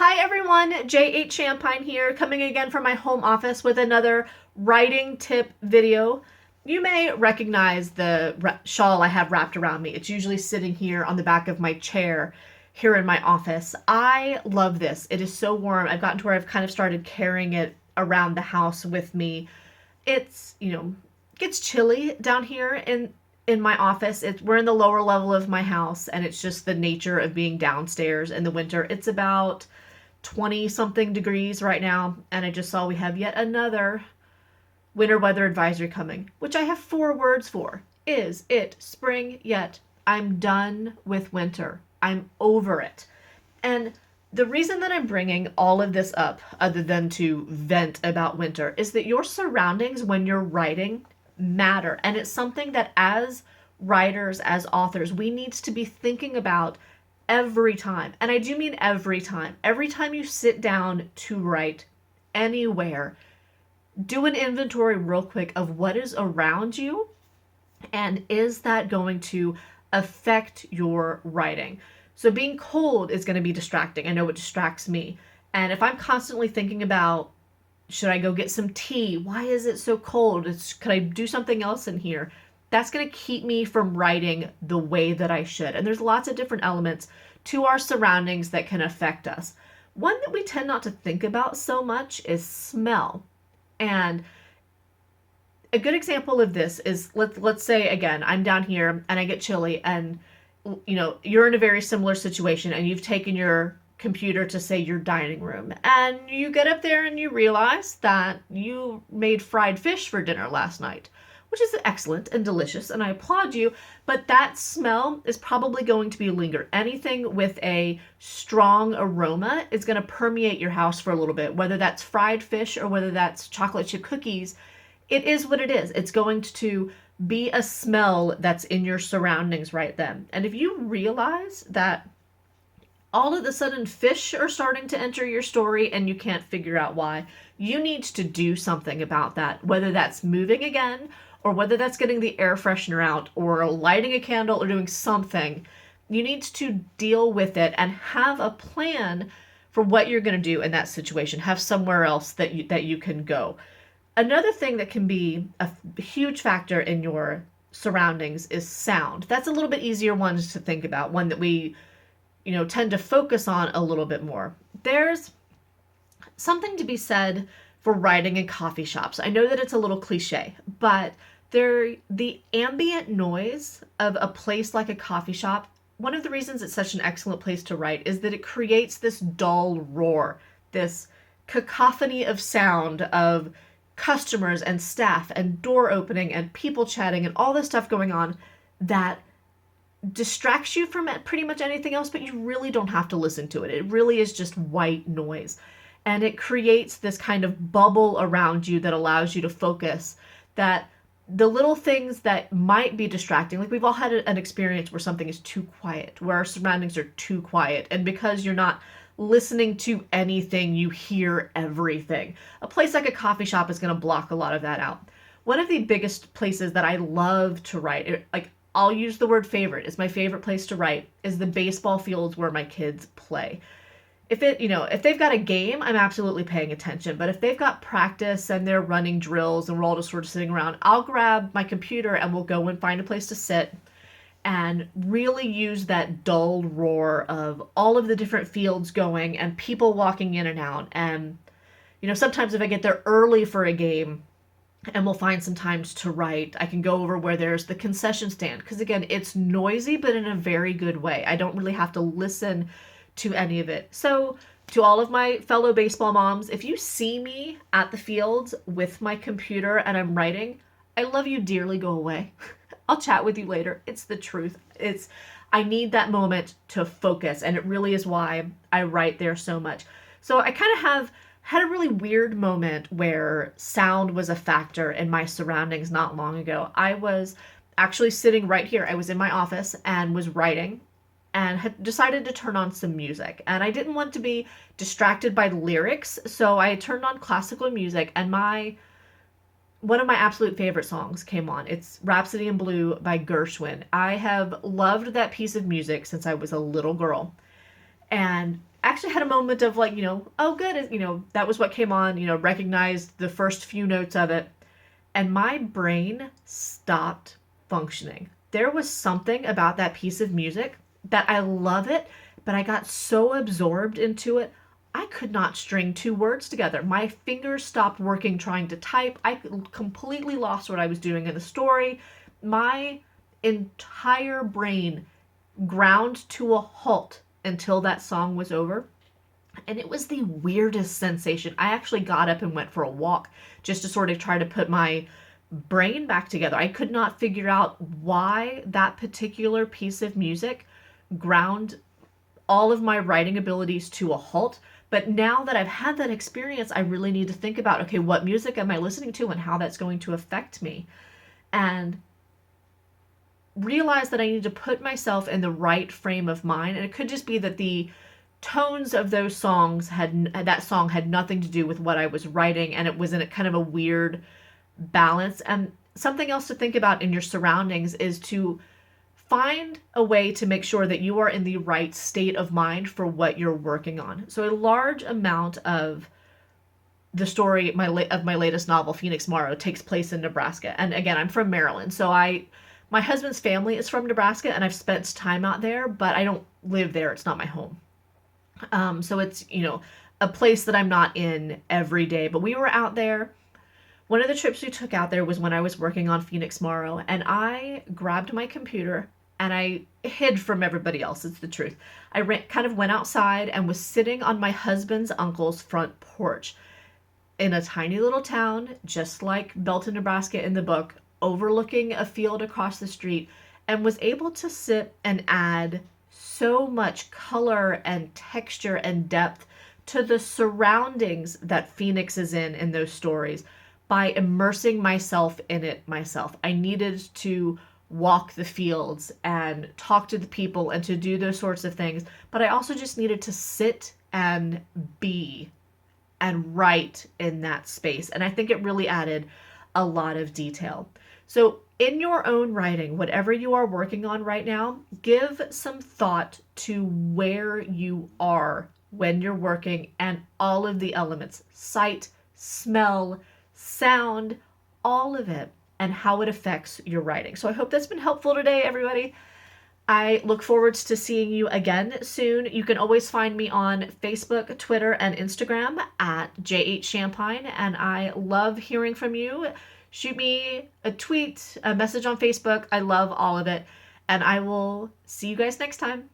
Hi everyone, J8 Champine here, coming again from my home office with another writing tip video. You may recognize the shawl I have wrapped around me. It's usually sitting here on the back of my chair here in my office. I love this. It is so warm. I've gotten to where I've kind of started carrying it around the house with me. It's, gets chilly down here in my office. We're in the lower level of my house, and it's just the nature of being downstairs in the winter. It's about 20 something degrees right now, and I just saw we have yet another winter weather advisory coming, which I have 4 words for. Is it spring yet? I'm done with winter. I'm over it. And the reason that I'm bringing all of this up, other than to vent about winter, is that your surroundings when you're writing matter. And it's something that as writers, as authors, we need to be thinking about every time. And I do mean every time. Every time you sit down to write anywhere, do an inventory real quick of what is around you, and is that going to affect your writing? So being cold is going to be distracting. I know it distracts me. And if I'm constantly thinking about, should I go get some tea? Why is it so cold? Could I do something else in here? That's going to keep me from writing the way that I should. And there's lots of different elements to our surroundings that can affect us. One that we tend not to think about so much is smell. And a good example of this is, let's say again, I'm down here and I get chilly, and you're in a very similar situation, and you've taken your computer to, say, your dining room, and you get up there and you realize that you made fried fish for dinner last night, which is excellent and delicious, and I applaud you, but that smell is probably going to be linger. Anything with a strong aroma is going to permeate your house for a little bit, whether that's fried fish or whether that's chocolate chip cookies. It is what it is. It's going to be a smell that's in your surroundings right then. And if you realize that all of a sudden fish are starting to enter your story and you can't figure out why, you need to do something about that, whether that's moving again, or whether that's getting the air freshener out, or lighting a candle, or doing something. You need to deal with it and have a plan for what you're going to do in that situation. Have somewhere else that you can go. Another thing that can be a huge factor in your surroundings is sound. That's a little bit easier one to think about, one that we tend to focus on a little bit more. There's something to be said for writing in coffee shops. I know that it's a little cliche, but the ambient noise of a place like a coffee shop, one of the reasons it's such an excellent place to write is that it creates this dull roar, this cacophony of sound of customers and staff and door opening and people chatting and all this stuff going on that distracts you from pretty much anything else, but you really don't have to listen to it. It really is just white noise. And it creates this kind of bubble around you that allows you to focus, that the little things that might be distracting, like we've all had an experience where something is too quiet, where our surroundings are too quiet, and because you're not listening to anything, you hear everything. A place like a coffee shop is going to block a lot of that out. One of the biggest places that I love to write, like I'll use the word favorite, is my favorite place to write, is the baseball fields where my kids play. If they've got a game, I'm absolutely paying attention. But if they've got practice and they're running drills and we're all just sort of sitting around, I'll grab my computer and we'll go and find a place to sit and really use that dull roar of all of the different fields going and people walking in and out. And, sometimes if I get there early for a game and we'll find some times to write, I can go over where there's the concession stand. Because again, it's noisy, but in a very good way. I don't really have to listen to any of it. So to all of my fellow baseball moms, if you see me at the fields with my computer and I'm writing, I love you dearly, go away. I'll chat with you later. It's the truth. I need that moment to focus, and it really is why I write there so much. So I kind of had a really weird moment where sound was a factor in my surroundings not long ago. I was actually sitting right here. I was in my office and was writing, and had decided to turn on some music. And I didn't want to be distracted by the lyrics, so I turned on classical music, and one of my absolute favorite songs came on. It's Rhapsody in Blue by Gershwin. I have loved that piece of music since I was a little girl. And actually had a moment of like, oh, good, that was what came on, recognized the first few notes of it, and my brain stopped functioning. There was something about that piece of music that I love it, but I got so absorbed into it, I could not string two words together. My fingers stopped working trying to type. I completely lost what I was doing in the story. My entire brain ground to a halt until that song was over. And it was the weirdest sensation. I actually got up and went for a walk just to sort of try to put my brain back together. I could not figure out why that particular piece of music ground all of my writing abilities to a halt. But now that I've had that experience, I really need to think about, okay, what music am I listening to and how that's going to affect me? And realize that I need to put myself in the right frame of mind. And it could just be that the tones of those songs that song had nothing to do with what I was writing, and it was in a kind of a weird balance. And something else to think about in your surroundings is to find a way to make sure that you are in the right state of mind for what you're working on. So a large amount of the story of my latest novel, Phoenix Morrow, takes place in Nebraska. And again, I'm from Maryland, so my husband's family is from Nebraska, and I've spent time out there, but I don't live there. It's not my home. So it's, a place that I'm not in every day. But we were out there. One of the trips we took out there was when I was working on Phoenix Morrow, and I grabbed my computer and I hid from everybody else. It's the truth. I kind of went outside and was sitting on my husband's uncle's front porch in a tiny little town, just like Belton, Nebraska in the book, overlooking a field across the street, and was able to sit and add so much color and texture and depth to the surroundings that Phoenix is in those stories by immersing myself in it myself. I needed to walk the fields and talk to the people and to do those sorts of things, but I also just needed to sit and be and write in that space. And I think it really added a lot of detail. So in your own writing, whatever you are working on right now, give some thought to where you are when you're working and all of the elements, sight, smell, sound, all of it, and how it affects your writing. So I hope that's been helpful today, everybody. I look forward to seeing you again soon. You can always find me on Facebook, Twitter, and Instagram at @Champine, and I love hearing from you. Shoot me a tweet, a message on Facebook. I love all of it, and I will see you guys next time.